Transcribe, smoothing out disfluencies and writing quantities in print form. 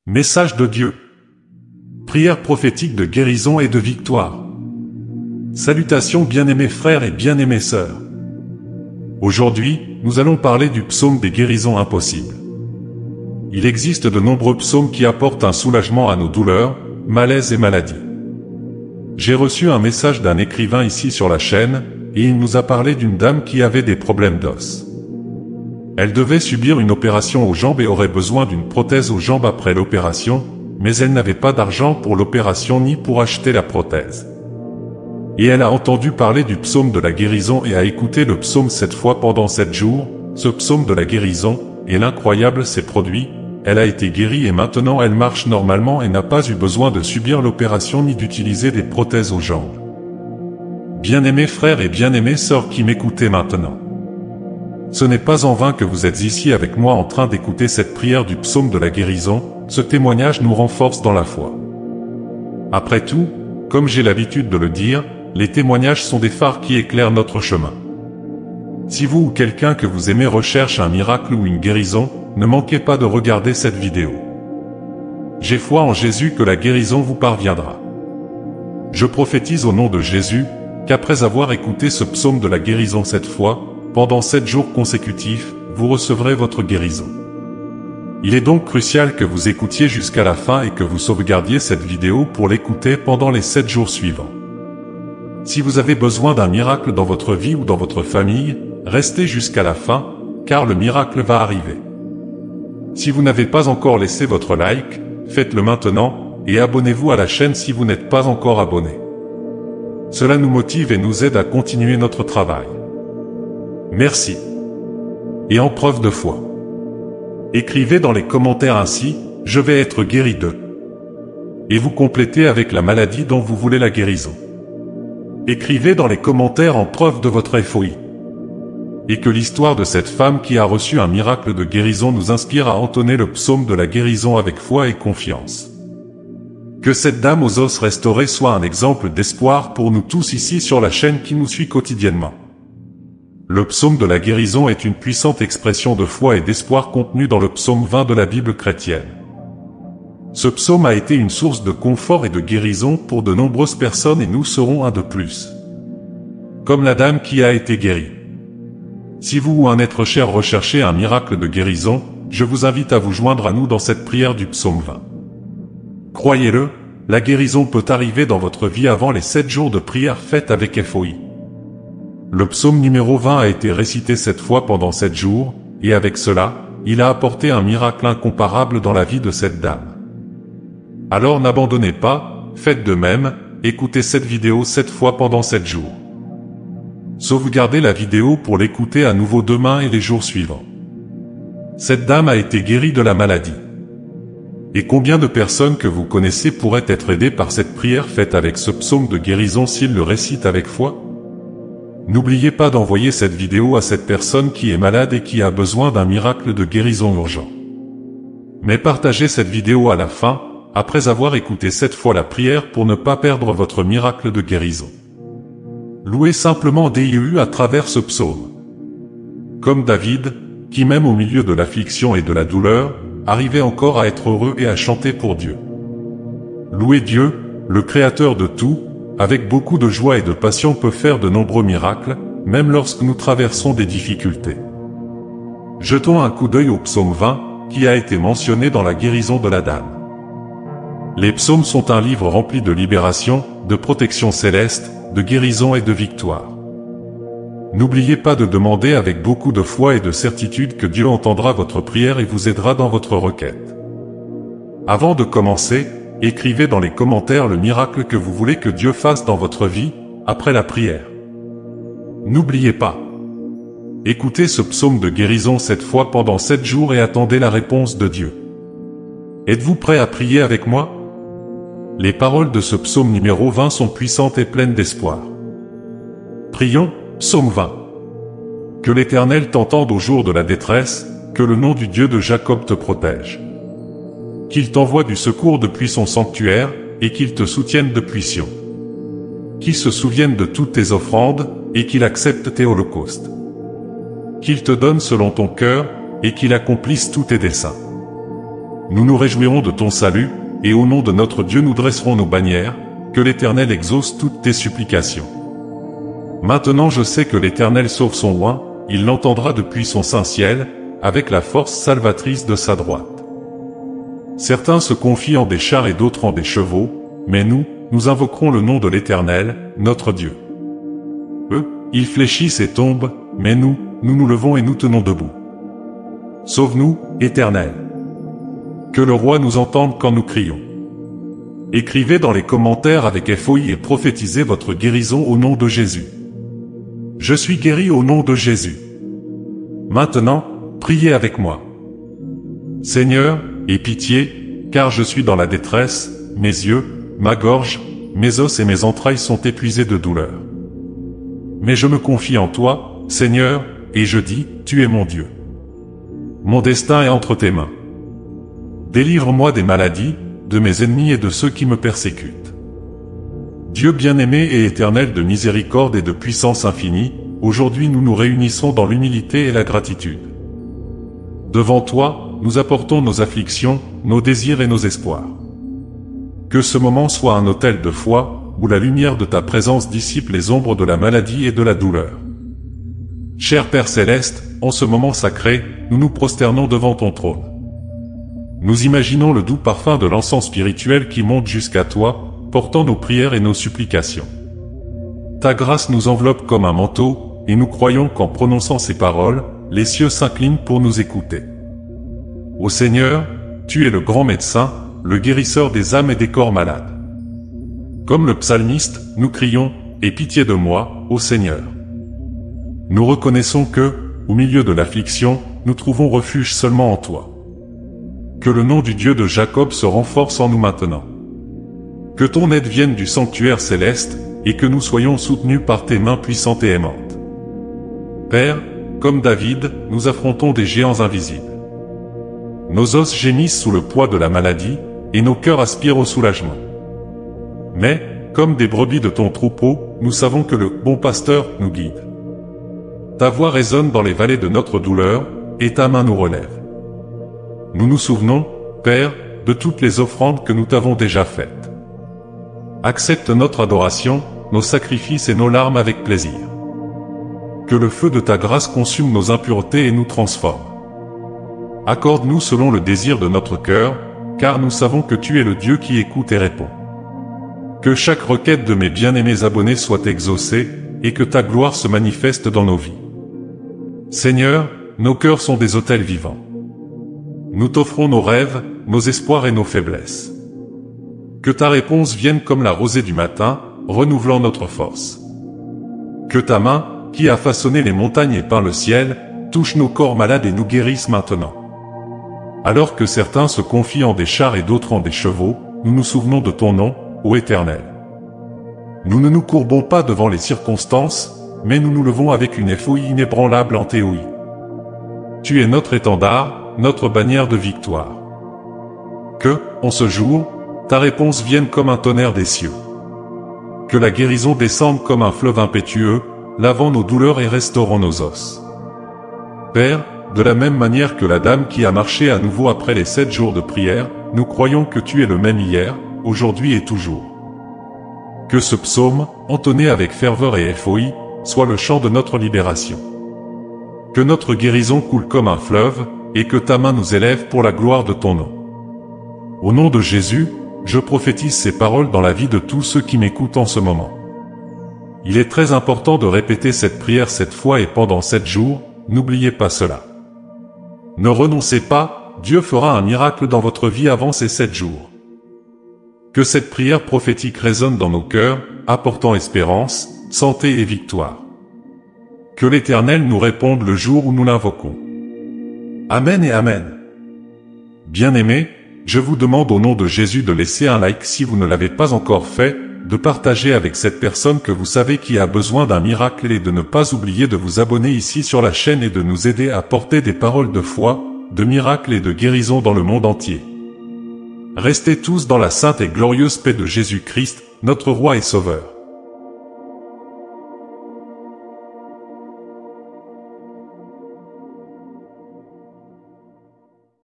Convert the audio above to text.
Message de Dieu. Prière prophétique de guérison et de victoire. Salutations bien-aimés frères et bien-aimées sœurs. Aujourd'hui, nous allons parler du psaume des guérisons impossibles. Il existe de nombreux psaumes qui apportent un soulagement à nos douleurs, malaises et maladies. J'ai reçu un message d'un écrivain ici sur la chaîne, et il nous a parlé d'une dame qui avait des problèmes d'os. Elle devait subir une opération aux jambes et aurait besoin d'une prothèse aux jambes après l'opération, mais elle n'avait pas d'argent pour l'opération ni pour acheter la prothèse. Et elle a entendu parler du psaume de la guérison et a écouté le psaume 7 fois pendant 7 jours. Ce psaume de la guérison, et l'incroyable s'est produit, elle a été guérie et maintenant elle marche normalement et n'a pas eu besoin de subir l'opération ni d'utiliser des prothèses aux jambes. Bien-aimés frères et bien-aimées sœurs qui m'écoutez maintenant. Ce n'est pas en vain que vous êtes ici avec moi en train d'écouter cette prière du psaume de la guérison, ce témoignage nous renforce dans la foi. Après tout, comme j'ai l'habitude de le dire, les témoignages sont des phares qui éclairent notre chemin. Si vous ou quelqu'un que vous aimez recherche un miracle ou une guérison, ne manquez pas de regarder cette vidéo. J'ai foi en Jésus que la guérison vous parviendra. Je prophétise au nom de Jésus, qu'après avoir écouté ce psaume de la guérison 7 fois, pendant 7 jours consécutifs, vous recevrez votre guérison. Il est donc crucial que vous écoutiez jusqu'à la fin et que vous sauvegardiez cette vidéo pour l'écouter pendant les 7 jours suivants. Si vous avez besoin d'un miracle dans votre vie ou dans votre famille, restez jusqu'à la fin, car le miracle va arriver. Si vous n'avez pas encore laissé votre like, faites-le maintenant, et abonnez-vous à la chaîne si vous n'êtes pas encore abonné. Cela nous motive et nous aide à continuer notre travail. Merci. Et en preuve de foi. Écrivez dans les commentaires ainsi, je vais être guéri de. Et vous complétez avec la maladie dont vous voulez la guérison. Écrivez dans les commentaires en preuve de votre foi. Et que l'histoire de cette femme qui a reçu un miracle de guérison nous inspire à entonner le psaume de la guérison avec foi et confiance. Que cette dame aux os restaurés soit un exemple d'espoir pour nous tous ici sur la chaîne qui nous suit quotidiennement. Le psaume de la guérison est une puissante expression de foi et d'espoir contenue dans le psaume 20 de la Bible chrétienne. Ce psaume a été une source de confort et de guérison pour de nombreuses personnes et nous serons un de plus. Comme la dame qui a été guérie. Si vous ou un être cher recherchez un miracle de guérison, je vous invite à vous joindre à nous dans cette prière du psaume 20. Croyez-le, la guérison peut arriver dans votre vie avant les 7 jours de prière faite avec foi. Le psaume numéro 20 a été récité 7 fois pendant 7 jours, et avec cela, il a apporté un miracle incomparable dans la vie de cette dame. Alors n'abandonnez pas, faites de même, écoutez cette vidéo 7 fois pendant 7 jours. Sauvegardez la vidéo pour l'écouter à nouveau demain et les jours suivants. Cette dame a été guérie de la maladie. Et combien de personnes que vous connaissez pourraient être aidées par cette prière faite avec ce psaume de guérison s'ils le récitent avec foi? N'oubliez pas d'envoyer cette vidéo à cette personne qui est malade et qui a besoin d'un miracle de guérison urgent. Mais partagez cette vidéo à la fin, après avoir écouté 7 fois la prière pour ne pas perdre votre miracle de guérison. Louez simplement Dieu à travers ce psaume. Comme David, qui même au milieu de l'affliction et de la douleur, arrivait encore à être heureux et à chanter pour Dieu. Louez Dieu, le Créateur de tout, avec beaucoup de joie et de passion peut faire de nombreux miracles, même lorsque nous traversons des difficultés. Jetons un coup d'œil au psaume 20, qui a été mentionné dans la guérison de la dame. Les psaumes sont un livre rempli de libération, de protection céleste, de guérison et de victoire. N'oubliez pas de demander avec beaucoup de foi et de certitude que Dieu entendra votre prière et vous aidera dans votre requête. Avant de commencer, écrivez dans les commentaires le miracle que vous voulez que Dieu fasse dans votre vie, après la prière. N'oubliez pas. Écoutez ce psaume de guérison 7 fois pendant 7 jours et attendez la réponse de Dieu. Êtes-vous prêt à prier avec moi? Les paroles de ce psaume numéro 20 sont puissantes et pleines d'espoir. Prions, psaume 20. Que l'Éternel t'entende au jour de la détresse, que le nom du Dieu de Jacob te protège. Qu'il t'envoie du secours depuis son sanctuaire, et qu'il te soutienne depuis Sion. Qu'il se souvienne de toutes tes offrandes, et qu'il accepte tes holocaustes. Qu'il te donne selon ton cœur, et qu'il accomplisse tous tes desseins. Nous nous réjouirons de ton salut, et au nom de notre Dieu nous dresserons nos bannières, que l'Éternel exauce toutes tes supplications. Maintenant je sais que l'Éternel sauve son oint, il l'entendra depuis son saint ciel, avec la force salvatrice de sa droite. Certains se confient en des chars et d'autres en des chevaux, mais nous invoquerons le nom de l'Éternel, notre Dieu. Eux, ils fléchissent et tombent, mais nous nous levons et nous tenons debout. Sauve-nous, Éternel. Que le roi nous entende quand nous crions. Écrivez dans les commentaires avec FOI et prophétisez votre guérison au nom de Jésus. Je suis guéri au nom de Jésus. Maintenant, priez avec moi. Seigneur, aie pitié, car je suis dans la détresse, mes yeux, ma gorge, mes os et mes entrailles sont épuisés de douleur. Mais je me confie en toi, Seigneur, et je dis, tu es mon Dieu. Mon destin est entre tes mains. Délivre-moi des maladies, de mes ennemis et de ceux qui me persécutent. Dieu bien-aimé et éternel de miséricorde et de puissance infinie, aujourd'hui nous nous réunissons dans l'humilité et la gratitude. Devant toi, nous apportons nos afflictions, nos désirs et nos espoirs. Que ce moment soit un autel de foi, où la lumière de ta présence dissipe les ombres de la maladie et de la douleur. Cher Père Céleste, en ce moment sacré, nous nous prosternons devant ton trône. Nous imaginons le doux parfum de l'encens spirituel qui monte jusqu'à toi, portant nos prières et nos supplications. Ta grâce nous enveloppe comme un manteau, et nous croyons qu'en prononçant ces paroles, les cieux s'inclinent pour nous écouter. Ô Seigneur, tu es le grand médecin, le guérisseur des âmes et des corps malades. Comme le psalmiste, nous crions, « Aie pitié de moi, ô Seigneur ». Nous reconnaissons que, au milieu de l'affliction, nous trouvons refuge seulement en toi. Que le nom du Dieu de Jacob se renforce en nous maintenant. Que ton aide vienne du sanctuaire céleste, et que nous soyons soutenus par tes mains puissantes et aimantes. Père, comme David, nous affrontons des géants invisibles. Nos os gémissent sous le poids de la maladie, et nos cœurs aspirent au soulagement. Mais, comme des brebis de ton troupeau, nous savons que le bon pasteur nous guide. Ta voix résonne dans les vallées de notre douleur, et ta main nous relève. Nous nous souvenons, Père, de toutes les offrandes que nous t'avons déjà faites. Accepte notre adoration, nos sacrifices et nos larmes avec plaisir. Que le feu de ta grâce consume nos impuretés et nous transforme. Accorde-nous selon le désir de notre cœur, car nous savons que tu es le Dieu qui écoute et répond. Que chaque requête de mes bien-aimés abonnés soit exaucée, et que ta gloire se manifeste dans nos vies. Seigneur, nos cœurs sont des autels vivants. Nous t'offrons nos rêves, nos espoirs et nos faiblesses. Que ta réponse vienne comme la rosée du matin, renouvelant notre force. Que ta main, qui a façonné les montagnes et peint le ciel, touche nos corps malades et nous guérisse maintenant. Alors que certains se confient en des chars et d'autres en des chevaux, nous nous souvenons de ton nom, ô Éternel. Nous ne nous courbons pas devant les circonstances, mais nous nous levons avec une FOI inébranlable en théorie. Tu es notre étendard, notre bannière de victoire. Que, en ce jour, ta réponse vienne comme un tonnerre des cieux. Que la guérison descende comme un fleuve impétueux, lavant nos douleurs et restaurant nos os. Père, de la même manière que la dame qui a marché à nouveau après les 7 jours de prière, nous croyons que tu es le même hier, aujourd'hui et toujours. Que ce psaume, entonné avec ferveur et FOI, soit le chant de notre libération. Que notre guérison coule comme un fleuve, et que ta main nous élève pour la gloire de ton nom. Au nom de Jésus, je prophétise ces paroles dans la vie de tous ceux qui m'écoutent en ce moment. Il est très important de répéter cette prière 7 fois et pendant 7 jours, n'oubliez pas cela. Ne renoncez pas, Dieu fera un miracle dans votre vie avant ces 7 jours. Que cette prière prophétique résonne dans nos cœurs, apportant espérance, santé et victoire. Que l'Éternel nous réponde le jour où nous l'invoquons. Amen et Amen. Bien-aimés, je vous demande au nom de Jésus de laisser un like si vous ne l'avez pas encore fait, de partager avec cette personne que vous savez qui a besoin d'un miracle et de ne pas oublier de vous abonner ici sur la chaîne et de nous aider à porter des paroles de foi, de miracles et de guérison dans le monde entier. Restez tous dans la sainte et glorieuse paix de Jésus-Christ, notre Roi et Sauveur.